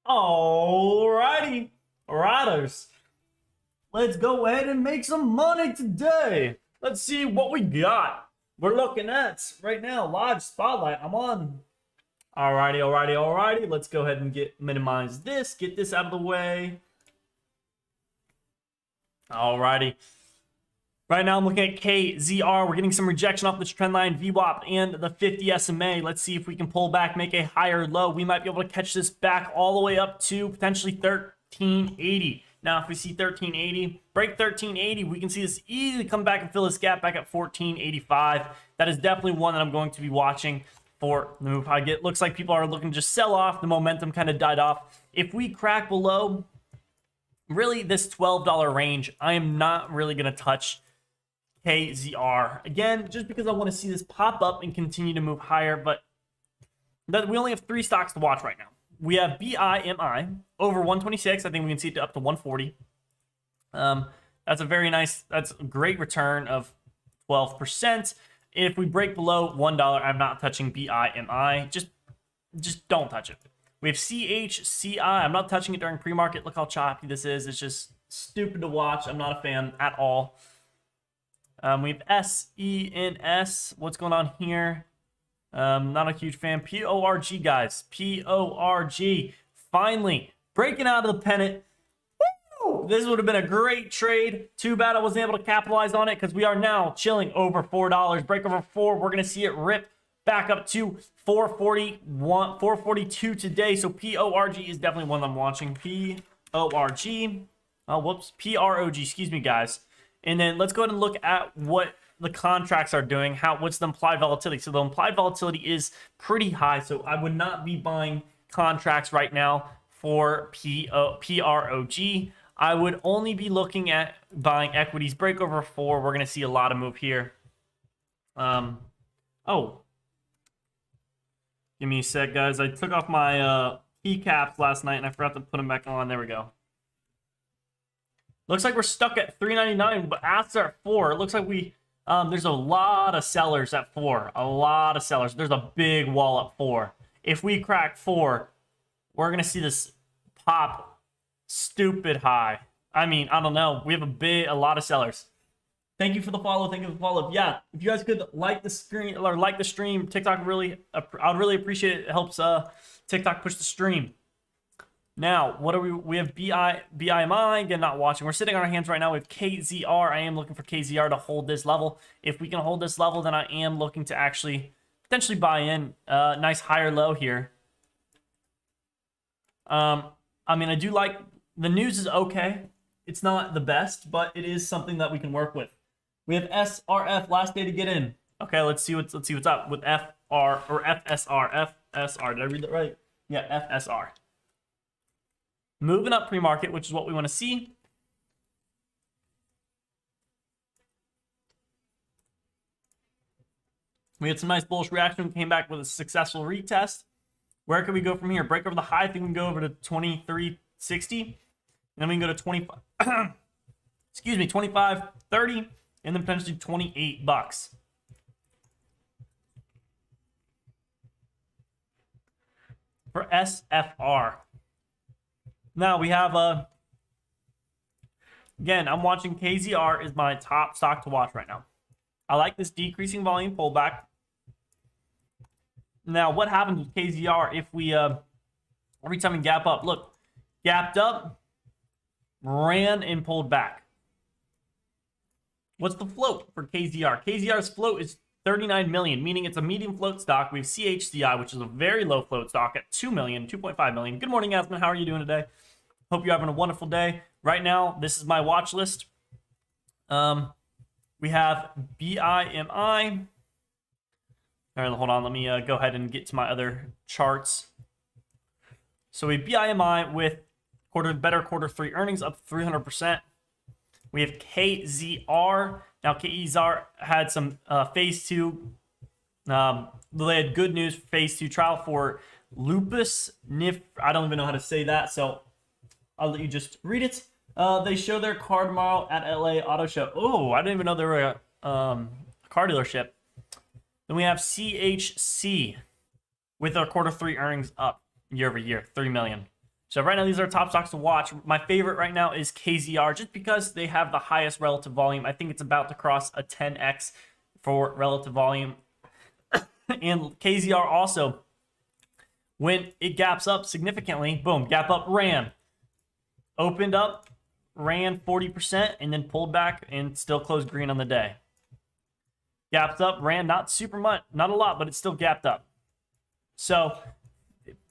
Alrighty, riders. Let's go ahead and make some money today. Let's see what we got. We're looking at right now live spotlight. I'm on. Alrighty. Let's go ahead and minimize this. Get this out of the way. Alrighty. Right now I'm looking at KZR. We're getting some rejection off this trend line, VWAP, and the 50 SMA. Let's see if we can pull back, make a higher low. We might be able to catch this back all the way up to potentially 1380. Now, if we see 1380, break 1380, we can see this easily come back and fill this gap back at 1485. That is definitely one that I'm going to be watching for the move. Looks like people are looking to just sell off. The momentum kind of died off. If we crack below, really, this $12 range, I am not really going to touch KZR. Again, just because I want to see this pop up and continue to move higher, but we only have 3 stocks to watch right now. We have BIMI over 126. I think we can see it up to 140. That's a very nice, that's a great return of 12%. If we break below $1, I'm not touching BIMI. Just don't touch it. We have CHCI. I'm not touching it during pre-market. Look how choppy this is. It's just stupid to watch. I'm not a fan at all. We have SENS. What's going on here? Not a huge fan. PORG, guys. PORG. Finally, breaking out of the pennant. Woo! This would have been a great trade. Too bad I wasn't able to capitalize on it because we are now chilling over $4. Break over 4. We're going to see it rip back up to 441, 442 today. So PORG is definitely one I'm watching. PORG. Oh, whoops. PROG. Excuse me, guys. And then let's go ahead and look at what the contracts are doing. What's the implied volatility? So the implied volatility is pretty high. So I would not be buying contracts right now for PROG. I would only be looking at buying equities. Break over 4. We're going to see a lot of move here. Oh. Give me a sec, guys. I took off my keycaps last night and I forgot to put them back on. There we go. Looks like we're stuck at $3.99, but after at 4, it looks like there's a lot of sellers at 4. A lot of sellers. There's a big wall at 4. If we crack 4, we're going to see this pop stupid high. I mean, I don't know. We have a lot of sellers. Thank you for the follow. Thank you for the follow. Yeah, if you guys could like the screen or like the stream, TikTok I'd really appreciate it. It helps TikTok push the stream. Now, what are we have BIMI, again, not watching. We're sitting on our hands right now with KZR. I am looking for KZR to hold this level. If we can hold this level, then I am looking to actually potentially buy in nice higher low here. I mean, I do like, the news is okay. It's not the best, but it is something that we can work with. We have SRF, last day to get in. Okay, let's see what's up with FR or FSR. FSR, did I read that right? Yeah, FSR. Moving up pre-market, which is what we want to see. We had some nice bullish reaction. We came back with a successful retest. Where can we go from here? Break over the high. I think we can go over to 2360. And then we can go to 25. Excuse me, 25.30, and then potentially $28. For SFR. Now we have again, I'm watching KZR is my top stock to watch right now. I like this decreasing volume pullback. Now, what happens with KZR if we every time we gap up? Look, gapped up, ran and pulled back. What's the float for KZR? KZR's float is 39 million, meaning it's a medium float stock. We have CHCI, which is a very low float stock at 2 million, 2.5 million. Good morning, Asman. How are you doing today? Hope you're having a wonderful day. Right now, this is my watch list. We have BIMI. All right, hold on. Let me go ahead and get to my other charts. So we have BIMI with better quarter 3 earnings up 300%. We have KZR. Now, KZR had some phase 2. They had good news for phase 2 trial for lupus nif. I don't even know how to say that, so I'll let you just read it. They show their car tomorrow at LA Auto Show. Oh, I didn't even know they were a car dealership. Then we have CHC with our quarter 3 earnings up year over year, 3 million. So right now, these are top stocks to watch. My favorite right now is KZR, just because they have the highest relative volume. I think it's about to cross a 10x for relative volume. And KZR also, when it gaps up significantly, boom, gap up, ran. Opened up, ran 40%, and then pulled back and still closed green on the day. Gapped up, ran not super much, not a lot, but it still gapped up. So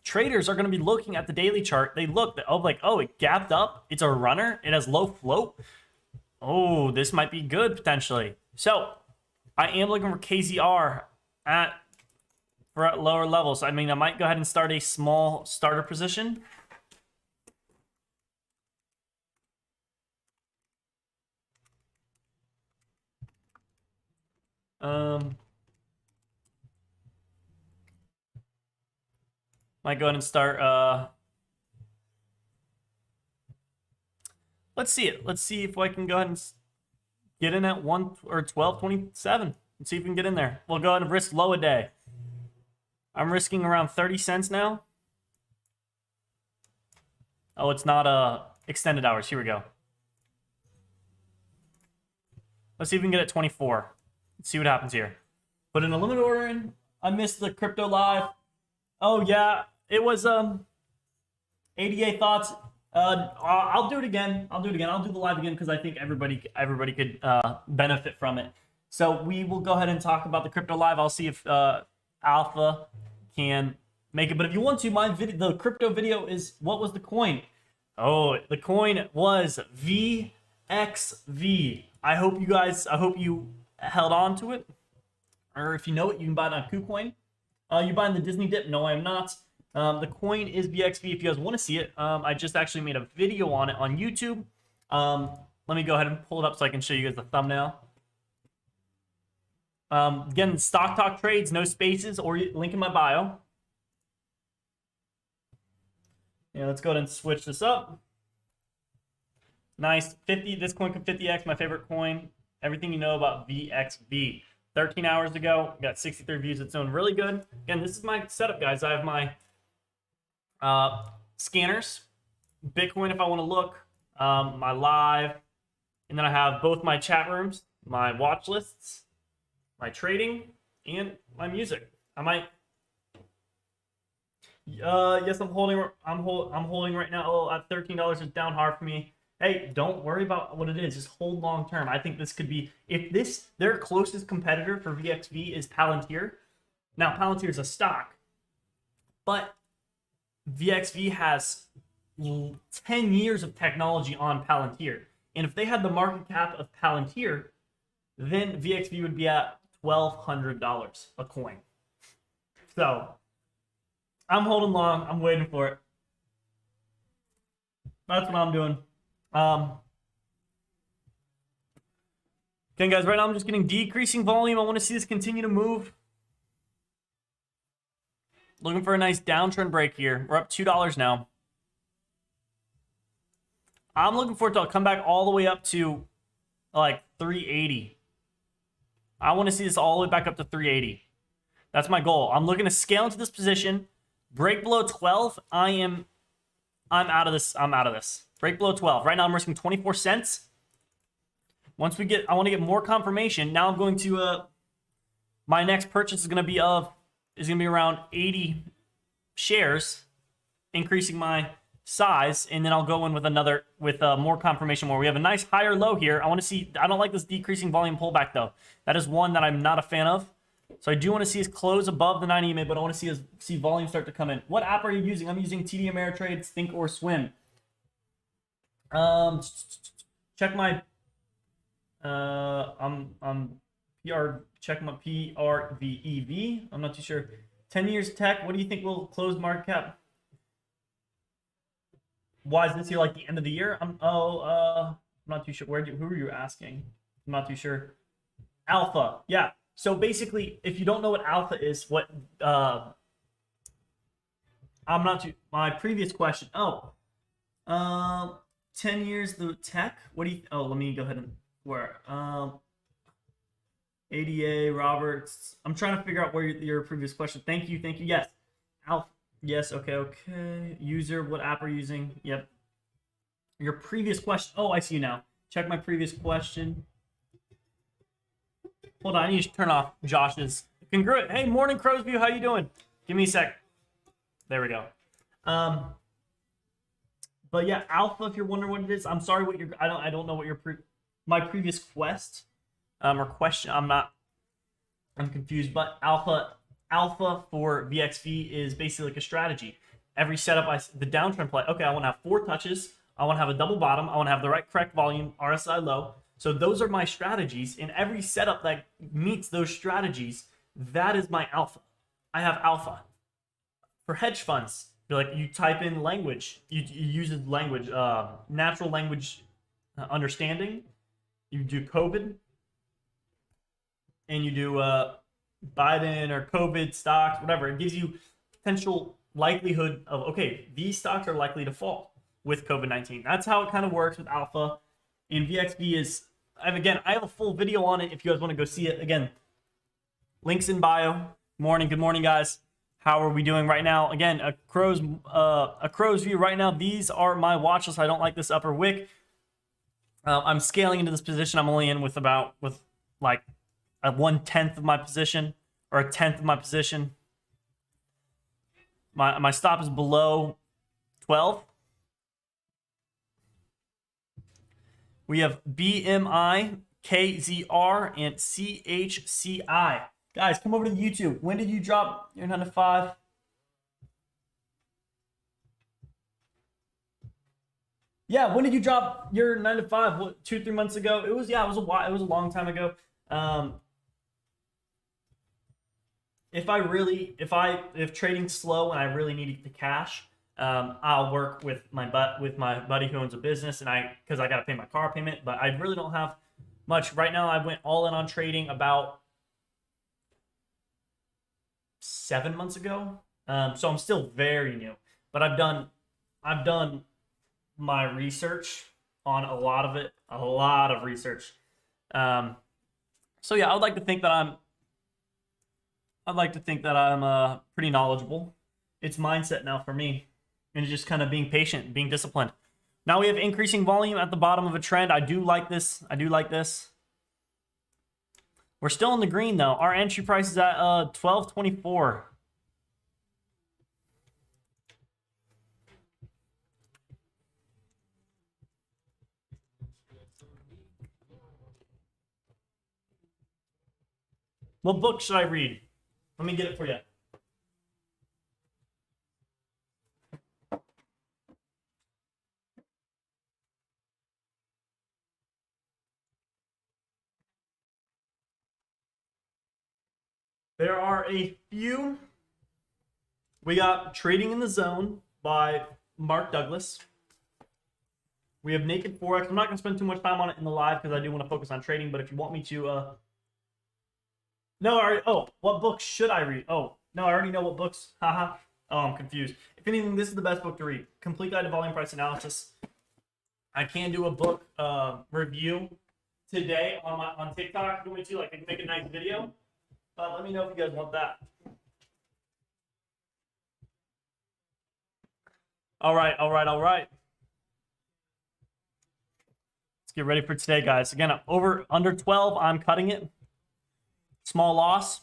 traders are going to be looking at the daily chart. They look, oh, it gapped up. It's a runner. It has low float. Oh, this might be good potentially. So I am looking for KZR at lower levels. I mean, I might go ahead and start a small starter position. Might go ahead and start. Let's see it. Let's see if I can go ahead and get in at 1 or 12.27. Let's see if we can get in there. We'll go ahead and risk low a day. I'm risking around 30 cents now. Oh, it's not extended hours. Here we go. Let's see if we can get at 24. Let's see what happens here. Put in a limit order in. I missed the crypto live. Oh yeah, it was ADA thoughts. I'll do it again. I'll do the live again because I think everybody could benefit from it. So we will go ahead and talk about the crypto live. I'll see if Alpha can make it. But if you want to, the crypto video is, what was the coin? Oh, the coin was VXV. I hope you held on to it. Or if you know it, you can buy it on KuCoin. You buying the Disney dip? No, I am not. The coin is VXV. If you guys want to see it, I just actually made a video on it on YouTube. Let me go ahead and pull it up so I can show you guys the thumbnail. Again, Stock Talk trades, no spaces, or link in my bio. Yeah, let's go ahead and switch this up. Nice. 50. This coin could 50x, my favorite coin. Everything you know about VXV. 13 hours ago, got 63 views. It's doing really good. Again, this is my setup, guys. I have my scanners, Bitcoin if I want to look, my live, and then I have both my chat rooms, my watch lists, my trading, and my music. I might. Yes, I'm holding right now. Oh, at $13 is down hard for me. Hey, don't worry about what it is. Just hold long term. I think this could be, their closest competitor for VXV is Palantir. Now, Palantir is a stock, but VXV has 10 years of technology on Palantir. And if they had the market cap of Palantir, then VXV would be at $1,200 a coin. So I'm holding long. I'm waiting for it. That's what I'm doing. Okay, guys, right now I'm just getting decreasing volume. I want to see this continue to move. Looking for a nice downtrend break here. We're up $2 now. I'm looking for it to come back all the way up to like 380. I want to see this all the way back up to 380. That's my goal. I'm looking to scale into this position. Break below 12. I'm out of this. I'm out of this. Break below 12. Right now I'm risking 24 cents. Once I want to get more confirmation. Now I'm going to my next purchase is going to be around 80 shares, increasing my size, and then I'll go in with more confirmation where we have a nice higher low here. I want to see. I don't like this decreasing volume pullback though. That is one that I'm not a fan of. So I do want to see us close above the 90 EMA, but I want to see volume start to come in. What app are you using? I'm using TD Ameritrade, Think or Swim. Check my check my PRVEV. I'm not too sure. 10 years tech. What do you think will close market cap? Why is this year like the end of the year? I'm not too sure. Who are you asking? I'm not too sure. Alpha. Yeah. So basically, if you don't know what alpha is, my previous question. 10 years the tech. What do you? Let me go ahead and ADA Roberts. I'm trying to figure out where your previous question. Thank you. Yes, Alpha. Yes, okay. User, what app are you using? Yep. Your previous question. Oh, I see you now. Check my previous question. Hold on, I need to turn off Josh's. Hey, morning, Crowsview. How you doing? Give me a sec. There we go. But yeah, Alpha. If you're wondering what it is, I'm sorry. What your I don't know what your my previous quest or question. I'm confused. But Alpha for VXV is basically like a strategy. Every setup, the downtrend play. Okay, I want to have 4 touches. I want to have a double bottom. I want to have the right correct volume, RSI low. So those are my strategies. In every setup that meets those strategies, that is my alpha. I have alpha. For hedge funds, you type in language. You use language, natural language understanding. You do COVID, and you do Biden or COVID stocks, whatever. It gives you potential likelihood of, okay, these stocks are likely to fall with COVID-19. That's how it kind of works with alpha. And VXV is, and again, I have a full video on it if you guys want to go see it. Again, links in bio. Good morning, guys. How are we doing right now? Again, a crow's view right now. These are my watch list. I don't like this upper wick. I'm scaling into this position. I'm only in with like a 1/10 of my position or a 10th of my position. My stop is below 12. We have BMI, KZR, and CHCI. Guys, come over to YouTube. When did you drop your 9 to 5? Yeah, when did you drop your 9 to 5? What, 2-3 months ago? It was a while. It was a long time ago. If trading's slow and I really need the cash, I'll work with my buddy who owns a business, and because I got to pay my car payment, but I really don't have much right now. I went all in on trading about 7 months ago, so I'm still very new. But I've done my research on a lot of research. So yeah, I'd like to think that I'm pretty knowledgeable. It's mindset now for me, and it's just kind of being patient, being disciplined. Now we have increasing volume at the bottom of a trend. I do like this. We're still in the green though. Our entry price is at 12.24. What book should I read? Let me get it for you. There are a few. We got Trading in the Zone by Mark Douglas. We have Naked Forex. I'm not going to spend too much time on it in the live because I do want to focus on trading, but if you want me to... what book should I read? Oh, no, I already know what books. Haha. Oh, I'm confused. If anything, this is the best book to read. Complete Guide to Volume Price Analysis. I can do a book review today on TikTok. If you want me to, I can make a nice video. Let me know if you guys want that. All right. Let's get ready for today, guys. Again, under 12, I'm cutting it. Small loss.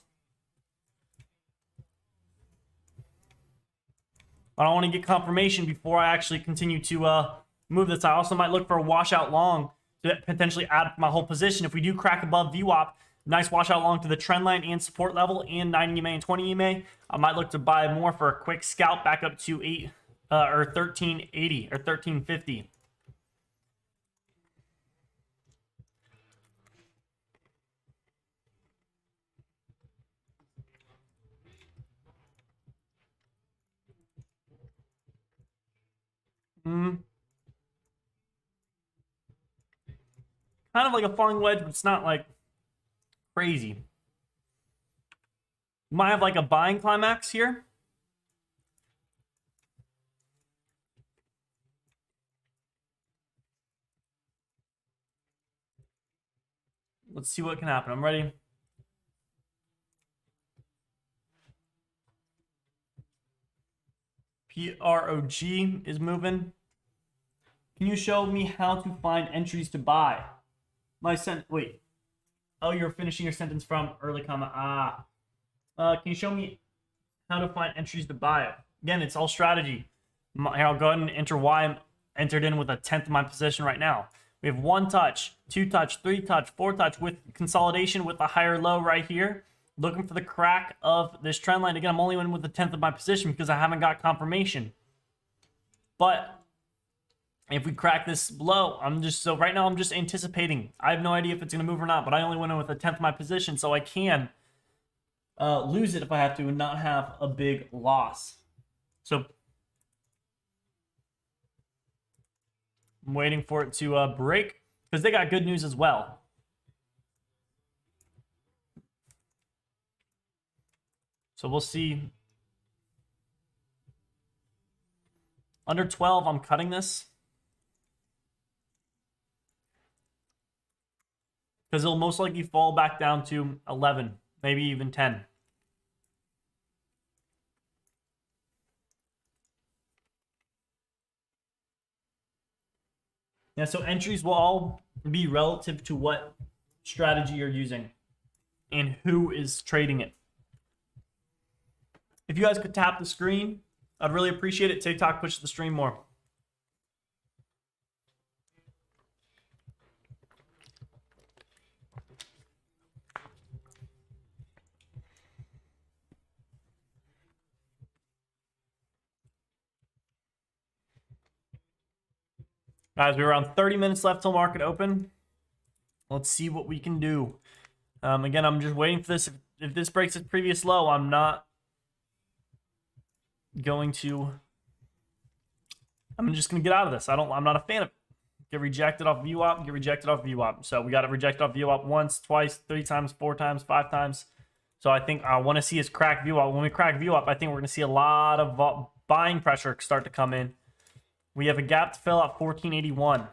I don't want to get confirmation before I actually continue to move this. I also might look for a washout long to potentially add my whole position. If we do crack above VWAP, nice washout long to the trend line and support level and 90 EMA and 20 EMA, I might look to buy more for a quick scalp back up to 1380 or 1350. Kind of like a falling wedge, but it's not like crazy. Might have like a buying climax here. Let's see what can happen. I'm ready. PROG is moving. Can you show me how to find entries to buy? Wait. Oh, you're finishing your sentence from early comma. Can you show me how to find entries to buy? Again, it's all strategy. Here, I'll go ahead and enter why I'm entered in with a 10th of my position right now. We have 1 touch, 2 touch, 3 touch, 4 touch with consolidation with a higher low right here. Looking for the crack of this trend line. Again, I'm only in with a 10th of my position because I haven't got confirmation. But if we crack this low, so right now I'm just anticipating. I have no idea if it's going to move or not, but I only went in with a 10th of my position, so I can lose it if I have to and not have a big loss. So I'm waiting for it to break because they got good news as well. So we'll see. Under 12, I'm cutting this. Because it'll most likely fall back down to 11, maybe even 10. Yeah, so entries will all be relative to what strategy you're using and who is trading it. If you guys could tap the screen, I'd really appreciate it. TikTok pushes the stream more. Guys, we have around 30 minutes left till market open. Let's see what we can do. Again, I'm just waiting for this. If this breaks its previous low, I'm not going to. I'm just going to get out of this. I'm not a fan of it. Get rejected off VWAP, get rejected off VWAP. So we got it rejected off VWAP once, twice, 3 times, 4 times, 5 times. So I think I want to see us crack VWAP. When we crack VWAP, I think we're going to see a lot of buying pressure start to come in. We have a gap to fill at 1481.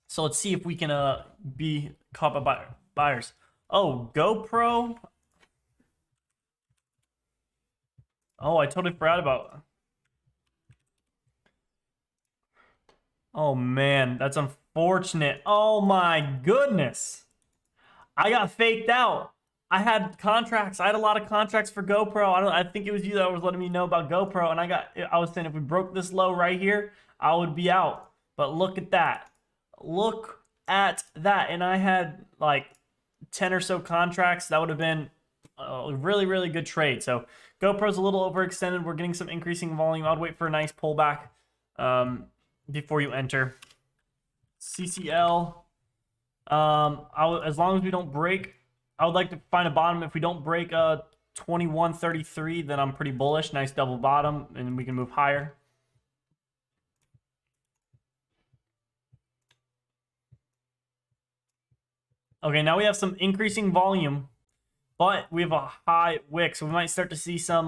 So let's see if we can be caught by buyers. Oh, GoPro. Oh, I totally forgot about. Oh man, that's unfortunate. Oh my goodness. I got faked out. I had contracts. I had a lot of contracts for GoPro. I think it was you that was letting me know about GoPro, and I was saying if we broke this low right here, I would be out. But look at that. Look at that. And I had like 10 or so contracts. That would have been a really, really good trade. So GoPro's a little overextended. We're getting some increasing volume. I'd wait for a nice pullback before you enter. CCL. As long as we don't break, I would like to find a bottom. If we don't break 21.33, then I'm pretty bullish. Nice double bottom, and we can move higher. Okay, now we have some increasing volume, but we have a high wick, so we might start to see some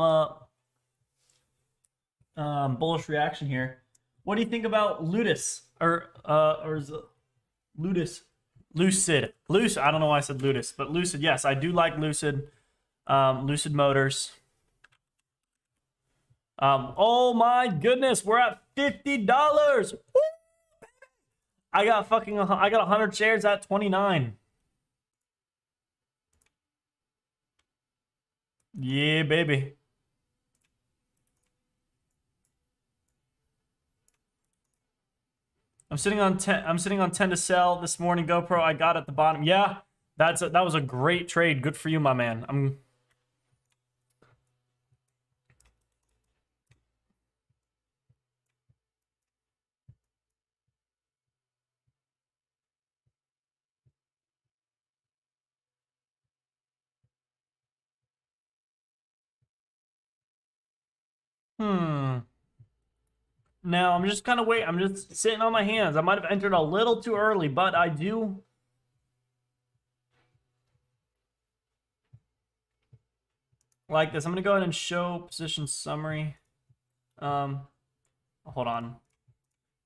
bullish reaction here. What do you think about Ludus or is it Ludus? Lucid. I don't know why I said Ludus, but Lucid. Yes, I do like Lucid. Lucid Motors. Oh my goodness, we're at $50. Woo! I got 100 shares at 29. Yeah, baby. I'm sitting on 10. I'm sitting on 10 to sell this morning. GoPro, I got at the bottom. Yeah, that was a great trade. Good for you, my man. Now I'm just kind of waiting. I'm just sitting on my hands. I might have entered a little too early, but I do. Like this. I'm gonna go ahead and show position summary. Hold on.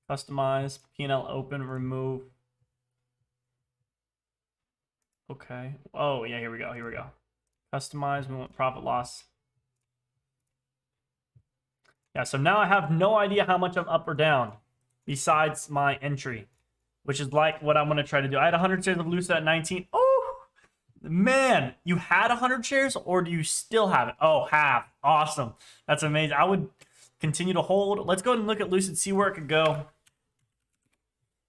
Customize, P&L open, remove. Okay. Oh yeah, here we go. Customize. We want profit loss. Yeah, so now I have no idea how much I'm up or down besides my entry, which is like what I'm going to try to do. I had 100 shares of Lucid at 19. Oh, man, you had 100 shares or do you still have it? Oh, have. Awesome. That's amazing. I would continue to hold. Let's go ahead and look at Lucid, see where it could go.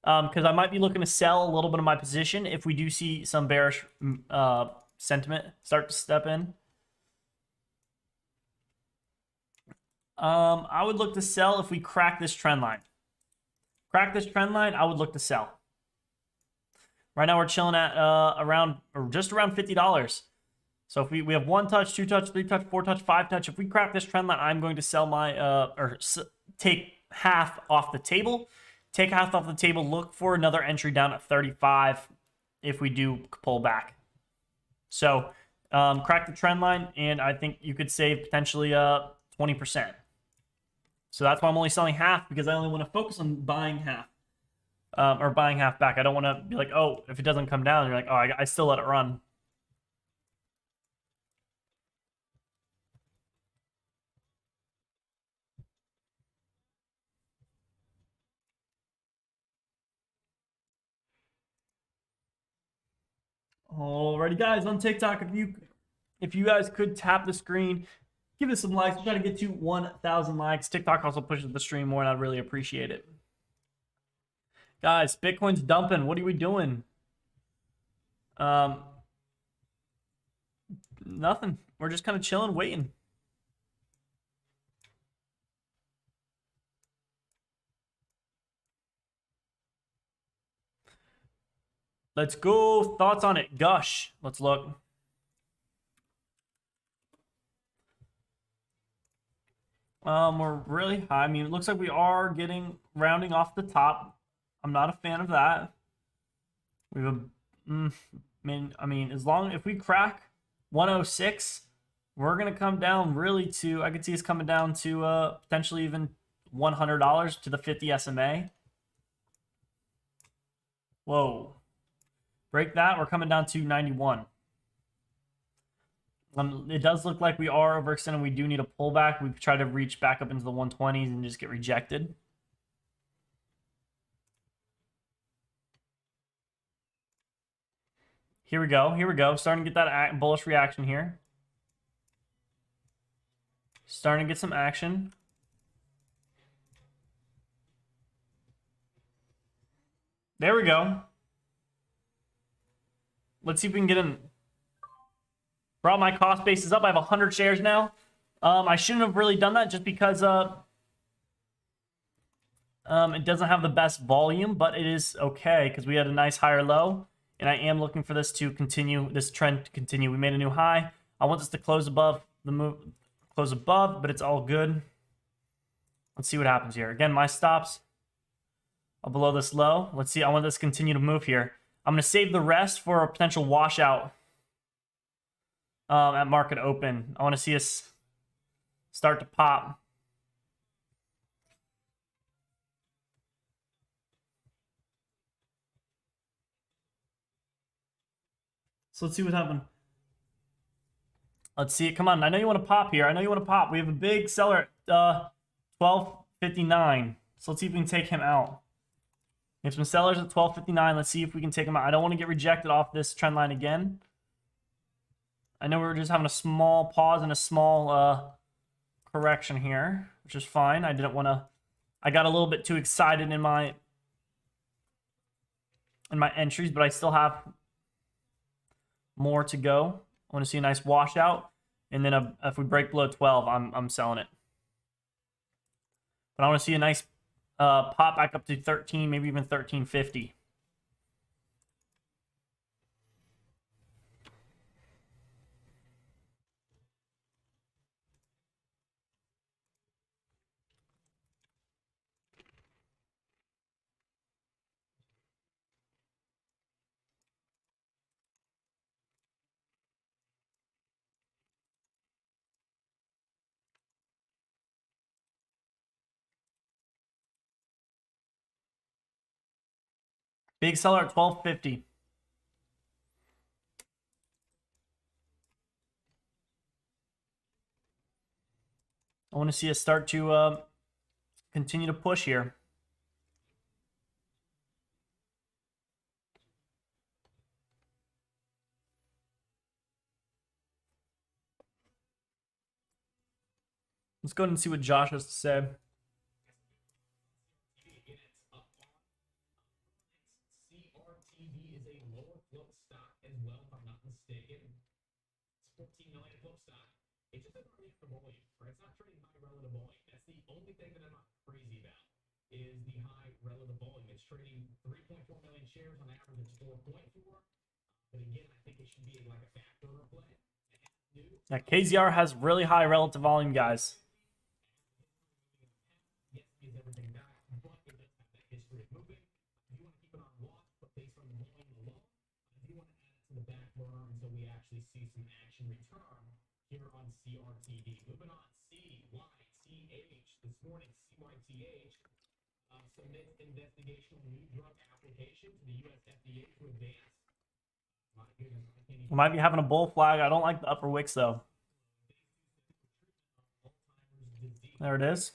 Because I might be looking to sell a little bit of my position if we do see some bearish sentiment start to step in. I would look to sell if we crack this trend line. Crack this trend line, I would look to sell. Right now we're chilling at around or just around $50. So if we have 1 touch, 2 touch, 3 touch, 4 touch, 5 touch, if we crack this trend line, I'm going to sell my take half off the table. Take half off the table, look for another entry down at 35 if we do pull back. So crack the trend line, and I think you could save potentially 20%. So that's why I'm only selling half, because I only want to focus on buying half. Or buying half back. I don't want to be like, oh, if it doesn't come down, you're like, oh, I still let it run. Alrighty, guys, on TikTok, if you guys could tap the screen, give us some likes. We're trying to get to 1,000 likes. TikTok also pushes the stream more, and I'd really appreciate it. Guys, Bitcoin's dumping. What are we doing? Nothing. We're just kind of chilling, waiting. Let's go. Thoughts on it? Gush. Let's look. We're really high. I mean, it looks like we are getting rounding off the top. I'm not a fan of that. We have I mean, if we crack 106, we're gonna come down really to. I could see us coming down to potentially even $100 to the 50 SMA. Whoa. Break that, we're coming down to 91. It does look like we are overextended. We do need a pullback. We've tried to reach back up into the 120s and just get rejected. Here we go. Here we go. Starting to get that bullish reaction here. Starting to get some action. There we go. Let's see if we can get in. Brought my cost basis up. I have 100 shares now. I shouldn't have really done that just because it doesn't have the best volume, but it is okay because we had a nice higher low, and I am looking for this to continue, this trend to continue. We made a new high. I want this to close above the move, but it's all good. Let's see what happens here. Again, my stops are below this low. Let's see. I want this to continue to move here. I'm going to save the rest for a potential washout at market open. I want to see us start to pop. So let's see what happened. Let's see it. Come on. I know you want to pop here. I know you want to pop. We have a big seller at 12.59. So let's see if we can take him out. We have some sellers at 12.59. Let's see if we can take him out. I don't want to get rejected off this trend line again. I know we were just having a small pause and a small correction here, which is fine. I didn't want to. I got a little bit too excited in my entries, but I still have more to go. I want to see a nice washout, and then if we break below 12, I'm selling it. But I want to see a nice pop back up to 13, maybe even 13.50. Big seller at 12.50. I want to see us start to continue to push here. Let's go ahead and see what Josh has to say. Yeah, KZR has really high relative volume, guys. We might be having a bull flag. I don't like the upper wicks, though. There it is.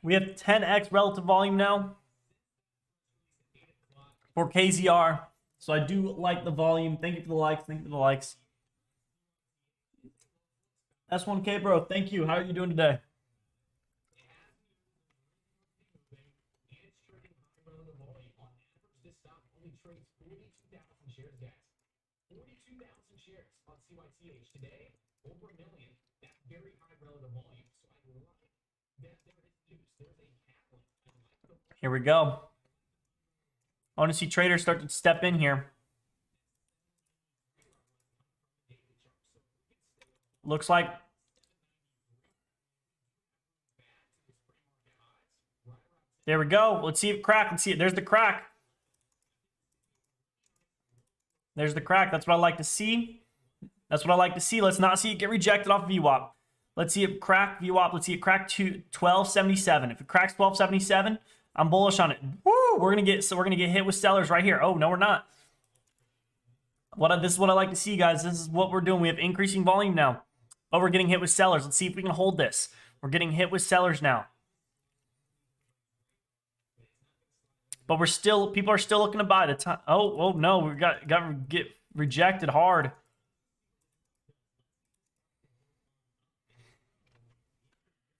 We have 10x relative volume now for KZR. So I do like the volume. Thank you for the likes. Thank you for the likes. S1K, bro. Thank you. How are you doing today? Here we go. I want to see traders start to step in here. Looks like there we go. Let's see it crack. Let's see it. There's the crack. There's the crack. That's what I like to see. That's what I like to see. Let's not see it get rejected off VWAP. Let's see it crack VWAP. Let's see it crack to 1277. If it cracks 1277, I'm bullish on it. Woo! We're gonna get hit with sellers right here. Oh no, we're not. This is what I like to see, guys. This is what we're doing. We have increasing volume now, but we're getting hit with sellers. Let's see if we can hold this. We're getting hit with sellers now, but people are still looking to buy the time. Oh no, we got to get rejected hard.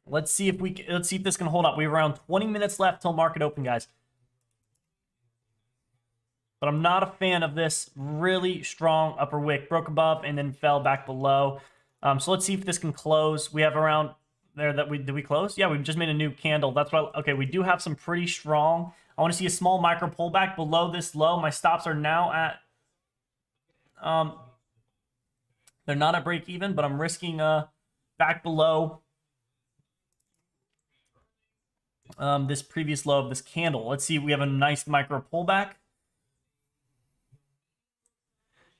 Let's see if this can hold up. We have around 20 minutes left till market open, guys. But I'm not a fan of this really strong upper wick. Broke above and then fell back below. So let's see if this can close. We have around there did we close? Yeah, we just made a new candle. That's why. Okay, we do have some pretty strong. I want to see a small micro pullback below this low. My stops are now at they're not at break even, but I'm risking back below this previous low of this candle. Let's see. We have a nice micro pullback.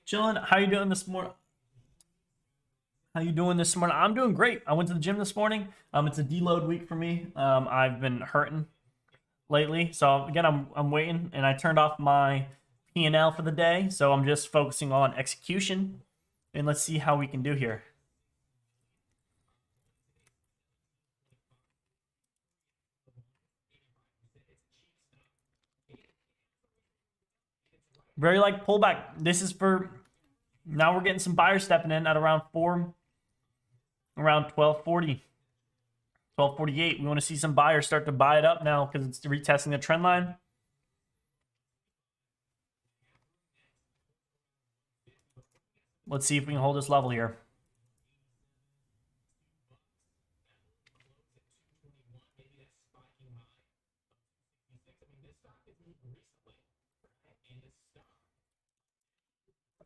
Chillin', how you doing this morning? How you doing this morning? I'm doing great. I went to the gym this morning. It's a deload week for me. I've been hurting lately, so again, I'm waiting, and I turned off my P&L for the day, so I'm just focusing on execution, and let's see how we can do here. Very light pullback. This is for now. We're getting some buyers stepping in at around 1240, 1248. We want to see some buyers start to buy it up now because it's retesting the trend line. Let's see if we can hold this level here.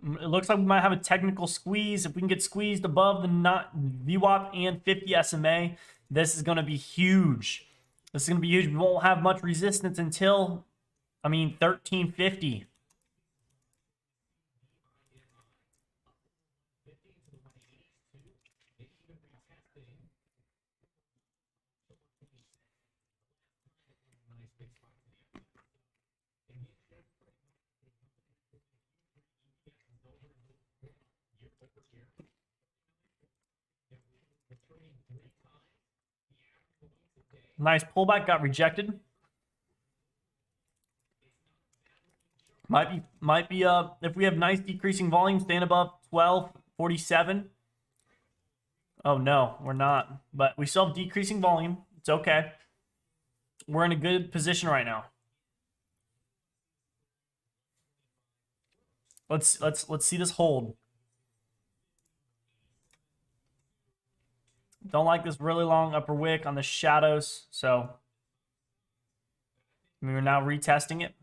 It looks like we might have a technical squeeze. If we can get squeezed above the VWAP and 50 SMA, this is going to be huge. This is going to be huge. We won't have much resistance until, 1350. Nice pullback, got rejected. Might be if we have nice decreasing volume, staying above 1247. Oh no, we're not. But we still have decreasing volume. It's okay. We're in a good position right now. Let's see this hold. Don't like this really long upper wick on the shadows, so we're now retesting it.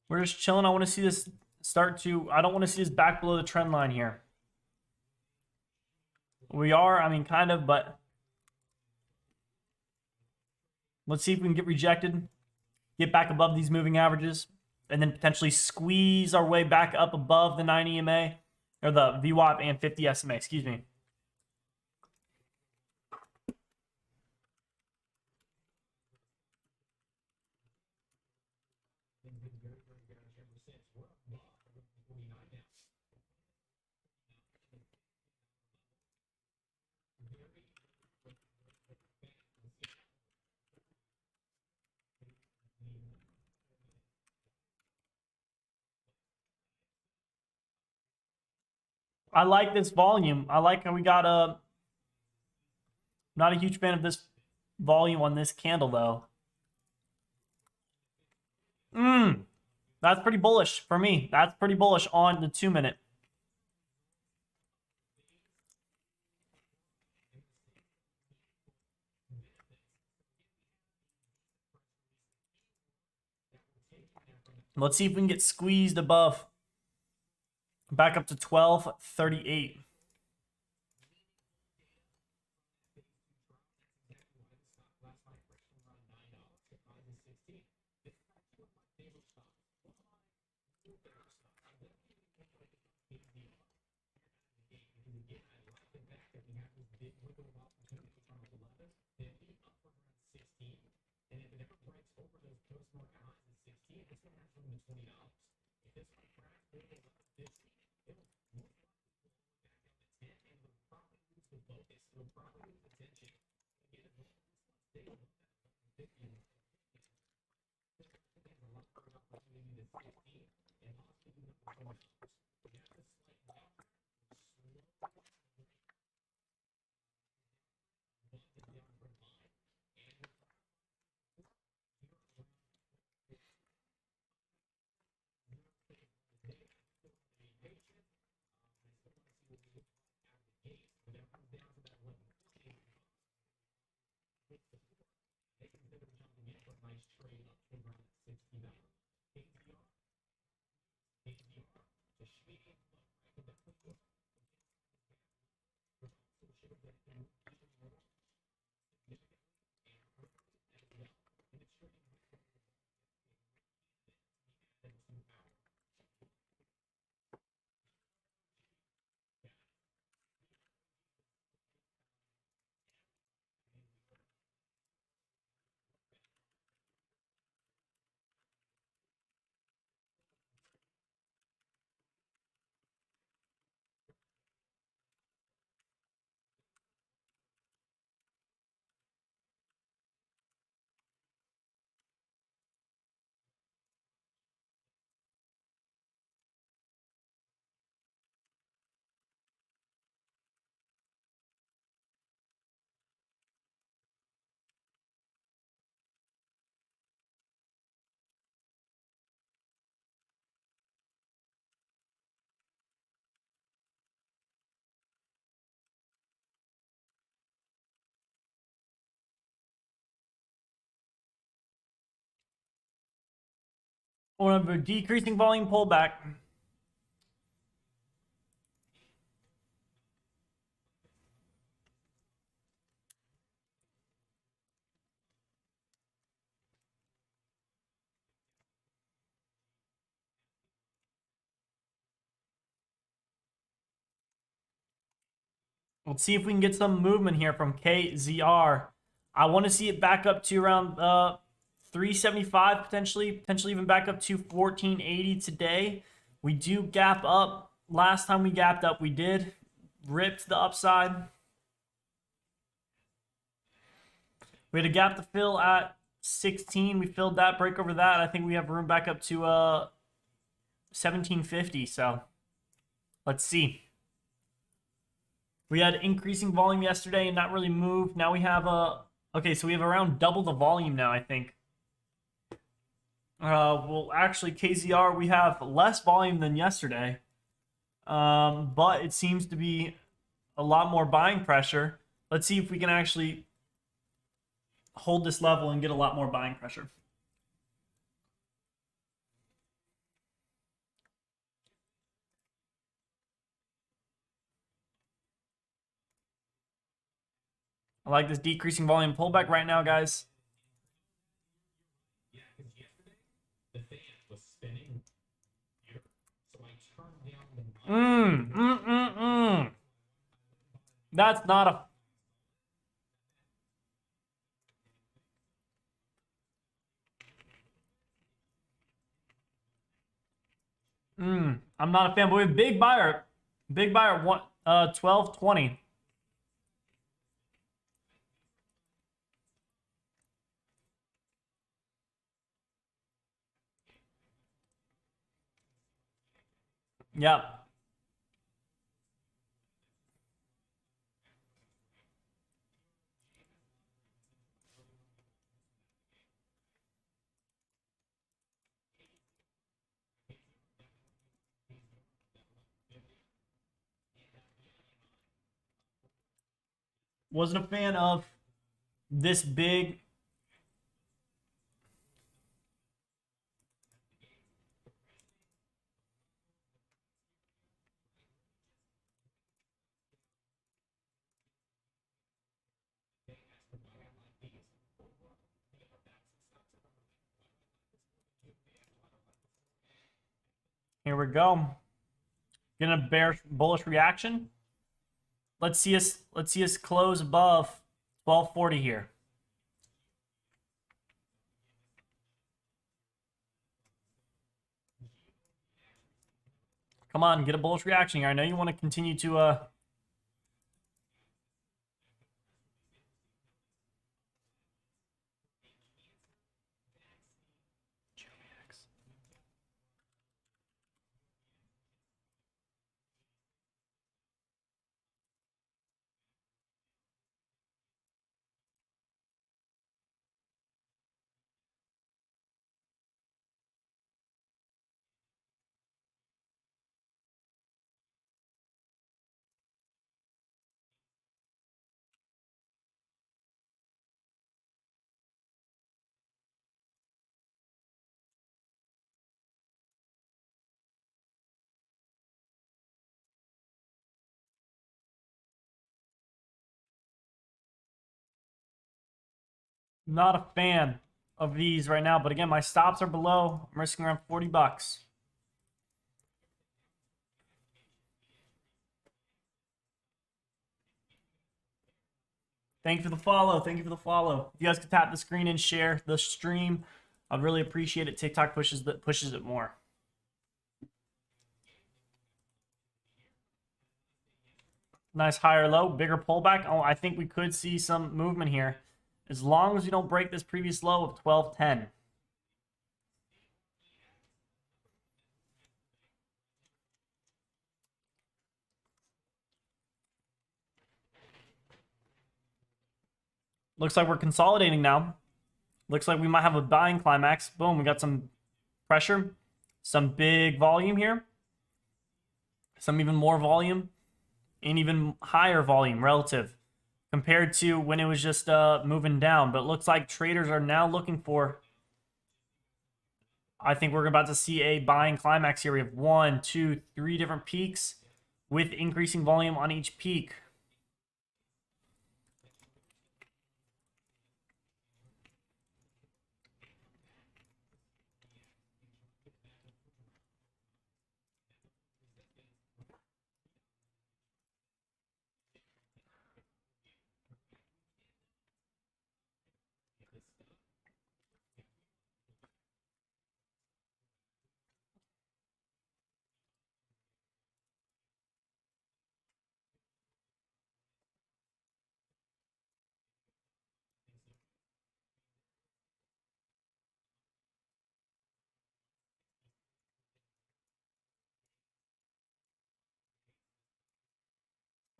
We're just chilling. I want to see this start to... I don't want to see this back below the trend line here. We are, I mean, kind of, but... Let's see if we can get rejected. Get back above these moving averages. And then potentially squeeze our way back up above the 9 EMA. Or the VWAP and 50 SMA, excuse me. I like this volume. I like how we got a... Not a huge fan of this volume on this candle, though. That's pretty bullish for me. That's pretty bullish on the 2 minute. Let's see if we can get squeezed above. Back up to 1238. Or a decreasing volume pullback. Let's see if we can get some movement here from KZR. I want to see it back up to around 375 potentially even back up to 1480 today. We do gap up. Last time we gapped up, we did rip to the upside. We had a gap to fill at 16. We filled that, break over that. I think we have room back up to 1750. So let's see. We had increasing volume yesterday and not really moved. Now we have okay, so we have around double the volume now, I think. Well, actually, KZR, we have less volume than yesterday. But it seems to be a lot more buying pressure. Let's see if we can actually hold this level and get a lot more buying pressure. I like this decreasing volume pullback right now, guys. That's not a... I'm not a fan, but we have big buyer. Big buyer, 1220. Yeah. Wasn't a fan of this big. Here we go. Getting a bearish bullish reaction. Let's see us close above 1240 here. Come on, get a bullish reaction here. I know you want to continue to not a fan of these right now, but again, my stops are below. I'm risking around 40 bucks. Thank you for the follow. Thank you for the follow. If you guys could tap the screen and share the stream, I'd really appreciate it. TikTok pushes it more. Nice higher low, bigger pullback. Oh, I think we could see some movement here, as long as we don't break this previous low of 1210. Looks like we're consolidating now. Looks like we might have a buying climax. Boom, we got some pressure, some big volume here, some even more volume, and even higher volume relative compared to when it was just moving down. But it looks like traders are now looking for... I think we're about to see a buying climax here. We have 1, 2, 3 different peaks with increasing volume on each peak.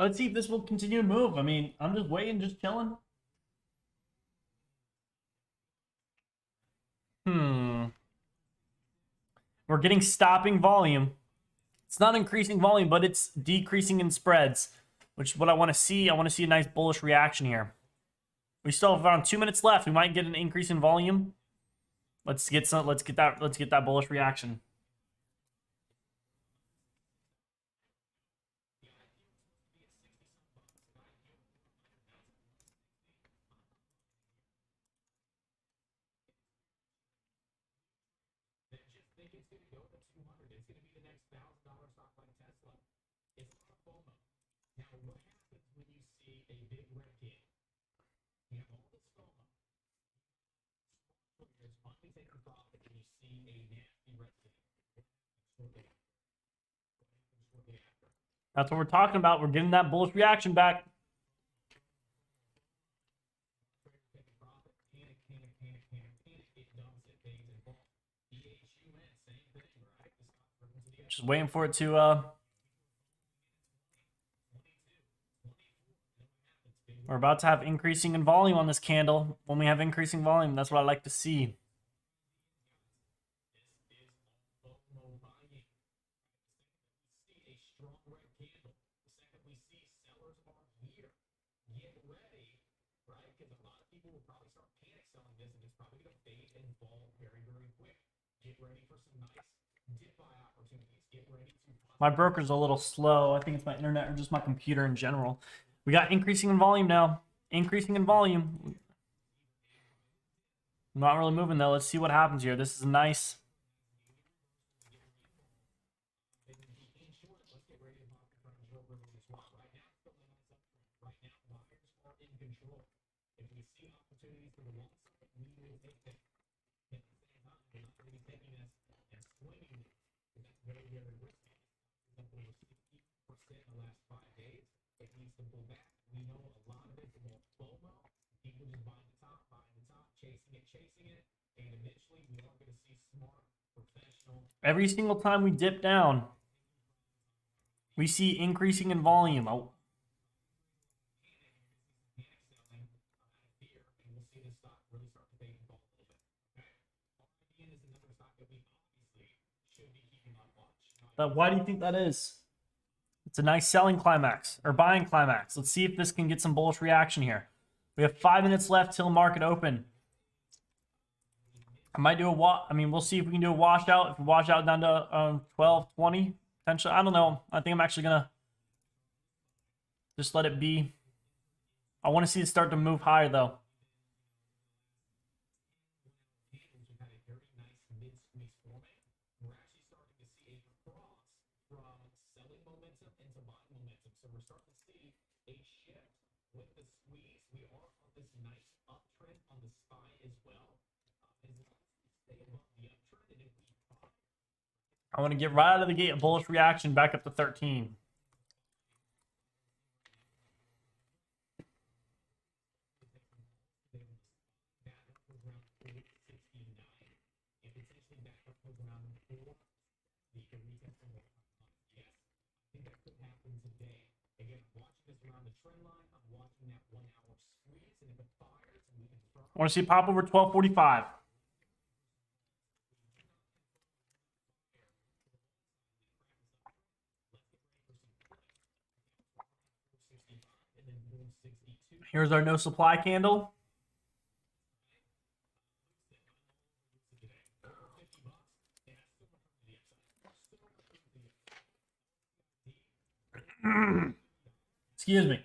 Let's see if this will continue to move. I mean, I'm just waiting, just chilling. We're getting stopping volume. It's not increasing volume, but it's decreasing in spreads, which is what I want to see. I want to see a nice bullish reaction here. We still have around 2 minutes left. We might get an increase in volume. Let's get that bullish reaction. That's what we're talking about. We're getting that bullish reaction back. Just waiting for it to we're about to have increasing in volume on this candle. When we have increasing volume, that's what I like to see. My broker's a little slow. I think it's my internet or just my computer in general. We got increasing in volume now. Increasing in volume. Not really moving though. Let's see what happens here. This is nice. Every single time we dip down, we see increasing in volume. Oh. But why do you think that is? It's a nice selling climax or buying climax. Let's see if this can get some bullish reaction here. We have 5 minutes left till market open. I might do we'll see if we can do a washout. If we wash out down to 12, 20, potentially. I don't know. I think I'm actually going to just let it be. I want to see it start to move higher, though. I want to get right out of the gate a bullish reaction back up to 13. I want to see it pop over 1245. Here's our no supply candle. Excuse me.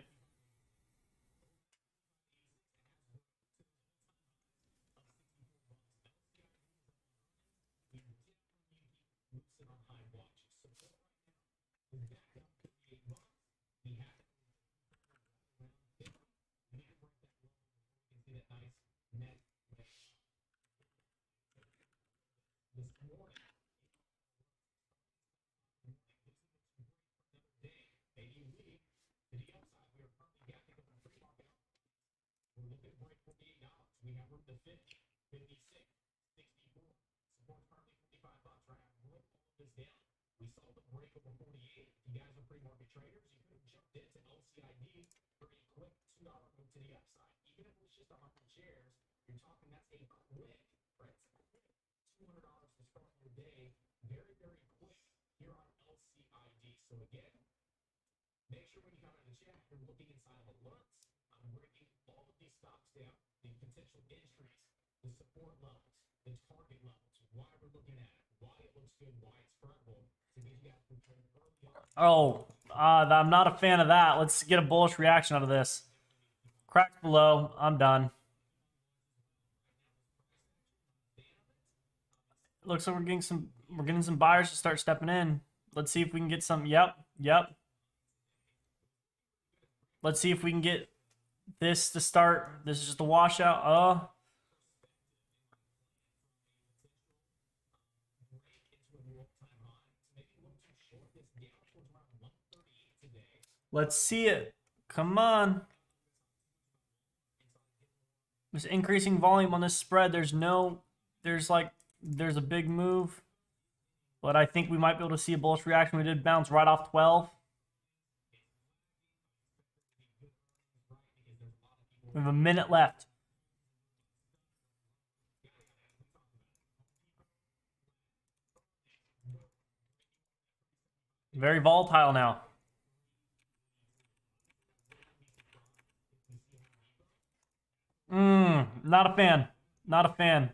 Oh, I'm not a fan of that. Let's get a bullish reaction out of this. Cracks below. I'm done. Looks like we're getting some buyers to start stepping in. Let's see if we can get some. Yep. Let's see if we can get this to start. This is just a washout. Oh. Let's see it. Come on. There's increasing volume on this spread. There's a big move. But I think we might be able to see a bullish reaction. We did bounce right off 12. We have a minute left. Very volatile now. Not a fan. Not a fan.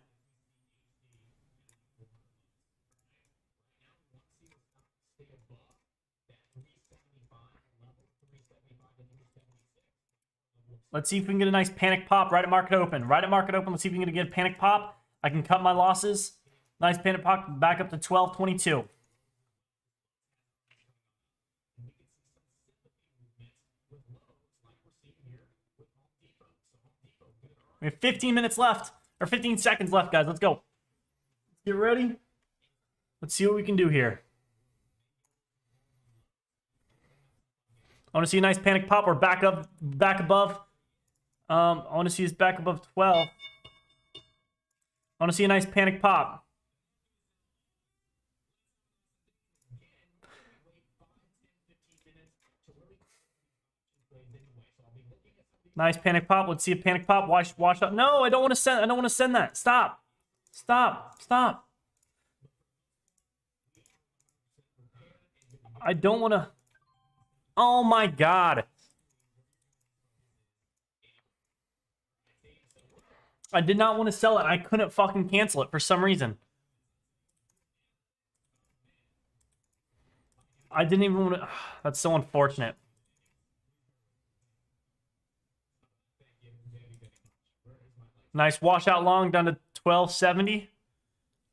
Let's see if we can get a nice panic pop right at market open. Right at market open, let's see if we can get a panic pop. I can cut my losses. Nice panic pop back up to 12.22. We have 15 minutes left. Or 15 seconds left, guys. Let's go. Let's get ready. Let's see what we can do here. I want to see a nice panic pop. We're back above. I want to see us back above 12. I want to see a nice panic pop. Nice panic pop. Let's see a panic pop. Wash up. No, I don't want to send. I don't want to send that. Stop. I don't want to. Oh my god. I did not want to sell it. I couldn't fucking cancel it for some reason. I didn't even want to. That's so unfortunate. Nice washout long down to 1270.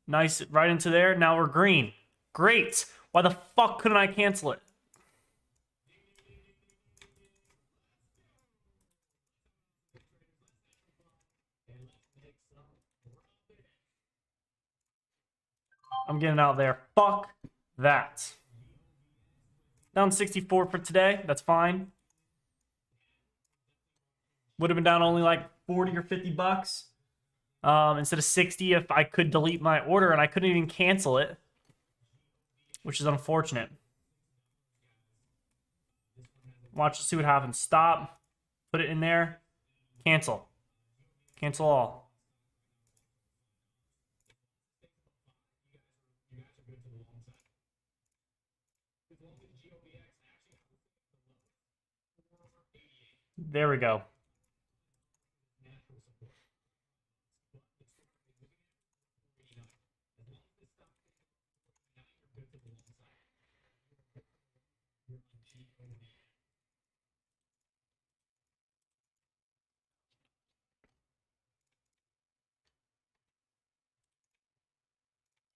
Nice right into there. Now we're green. Great. Why the fuck couldn't I cancel it? I'm getting out there. Fuck that. Down 64 for today. That's fine. Would have been down only like 40 or 50 bucks. Instead of 60 if I could delete my order, and I couldn't even cancel it, which is unfortunate. Watch to see what happens. Stop. Put it in there. Cancel. Cancel all. There we go.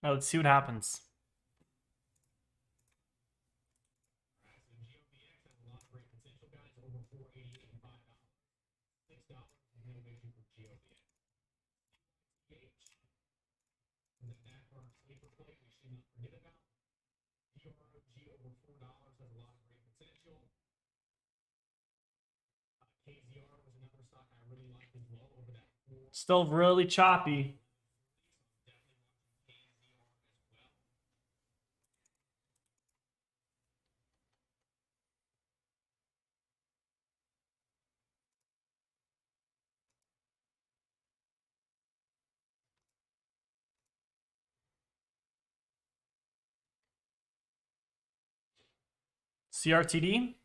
Now let's see what happens. Still really choppy. CRTD.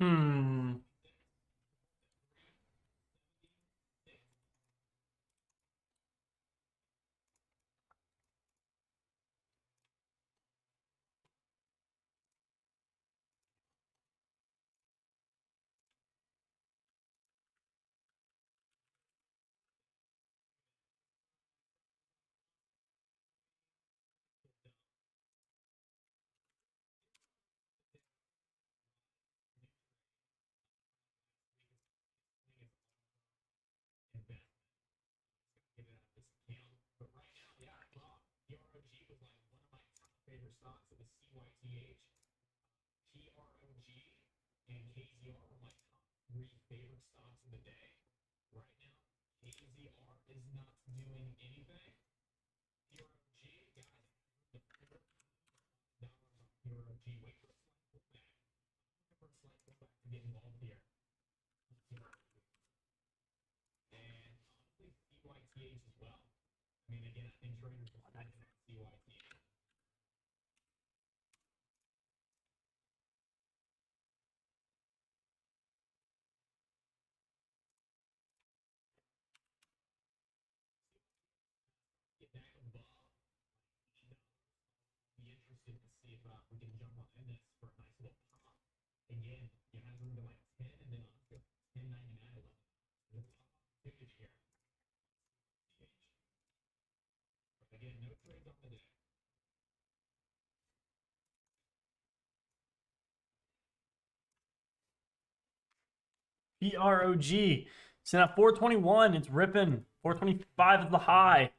Hmm. PROG. So now 421, it's ripping. 425 is the high.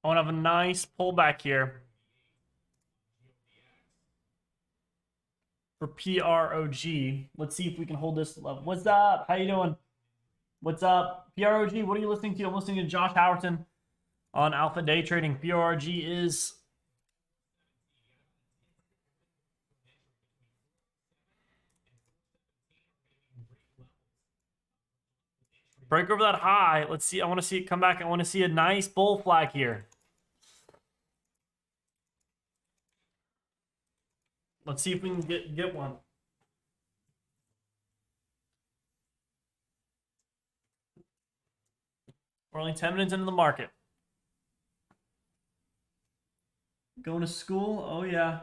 I want to have a nice pullback here for PROG. Let's see if we can hold this level. What's up? How you doing? What's up? PROG, what are you listening to? I'm listening to Josh Howerton on Alpha Day Trading. PROG is break over that high. Let's see. I want to see it come back. I want to see a nice bull flag here. Let's see if we can get one. We're only 10 minutes into the market. Going to school? Oh, yeah.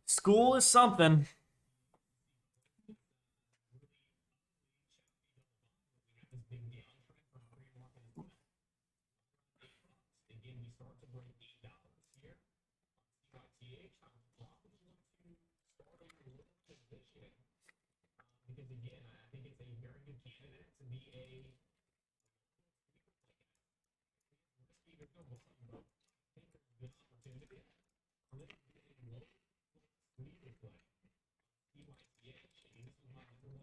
School is something.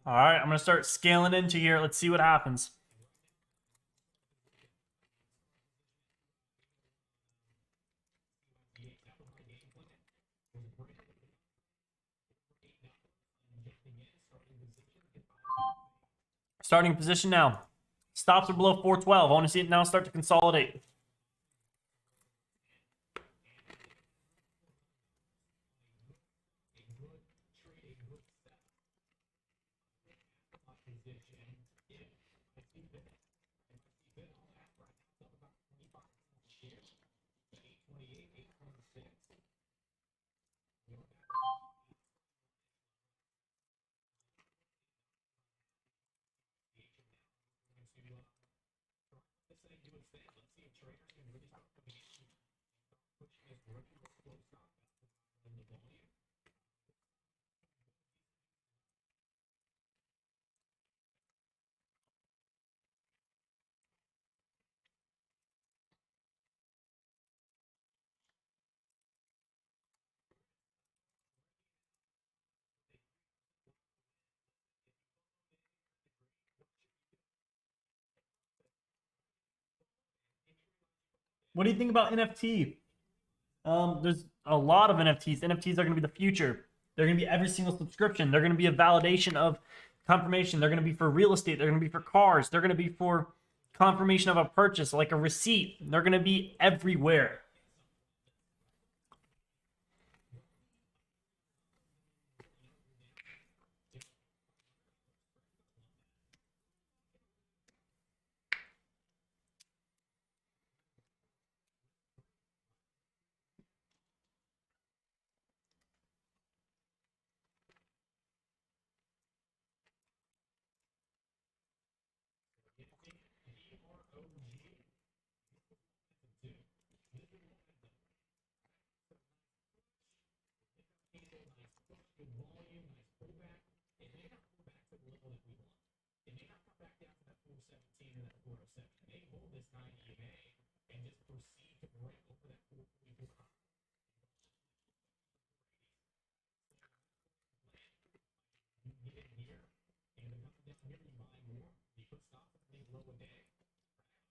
All right, I'm going to start scaling into here. Let's see what happens. Starting position now. Stops are below 412. I want to see it now start to consolidate. What do you think about NFT? There's a lot of NFTs. NFTs are going to be the future. They're going to be every single subscription. They're going to be a validation of confirmation. They're going to be for real estate. They're going to be for cars. They're going to be for confirmation of a purchase, like a receipt. They're going to be everywhere.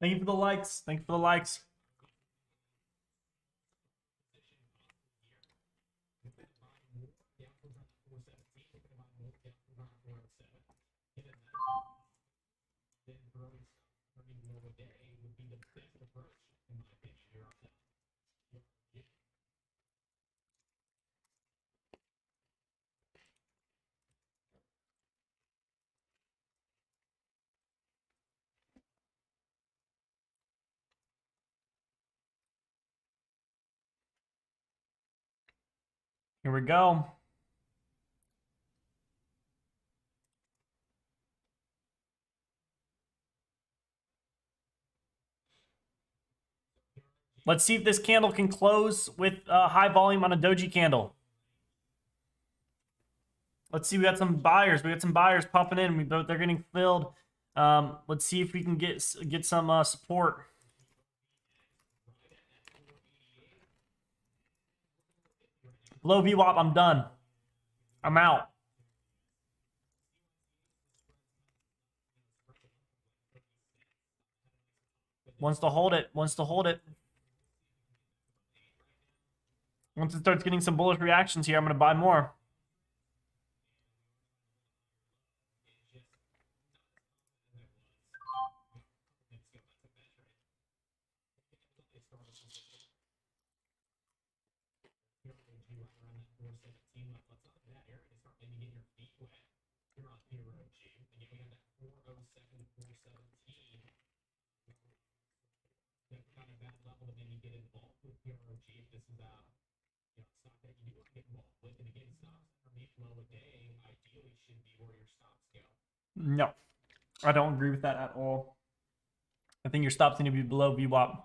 Thank you for the likes. Thank you for the likes. Here we go. Let's see if this candle can close with high volume on a doji candle. Let's see. We got some buyers. We got some buyers pumping in. They're getting filled. Let's see if we can get some support. Below VWAP, I'm done. I'm out. Wants to hold it. Wants to hold it. Once it starts getting some bullish reactions here, I'm going to buy more. No, I don't agree with that at all. I think your stops need to be below VWAP.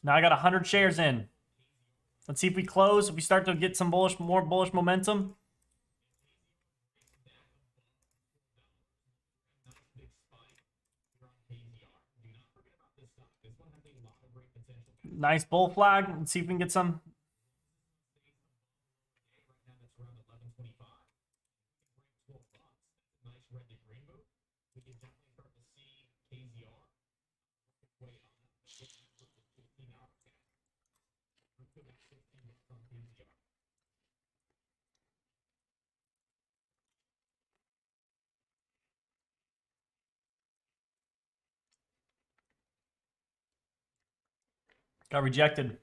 Now I got 100 shares in. Let's see if we close. If we start to get some more bullish momentum. Nice bull flag. Let's see if we can get some. Got rejected.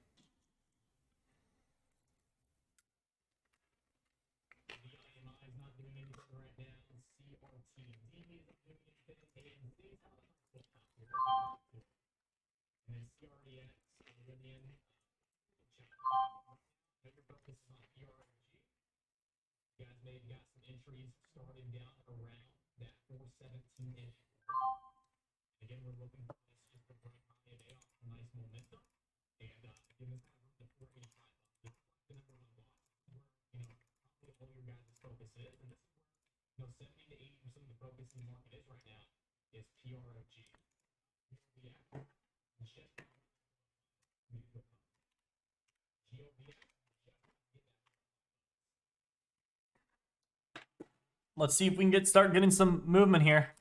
Let's see if we can start getting some movement here.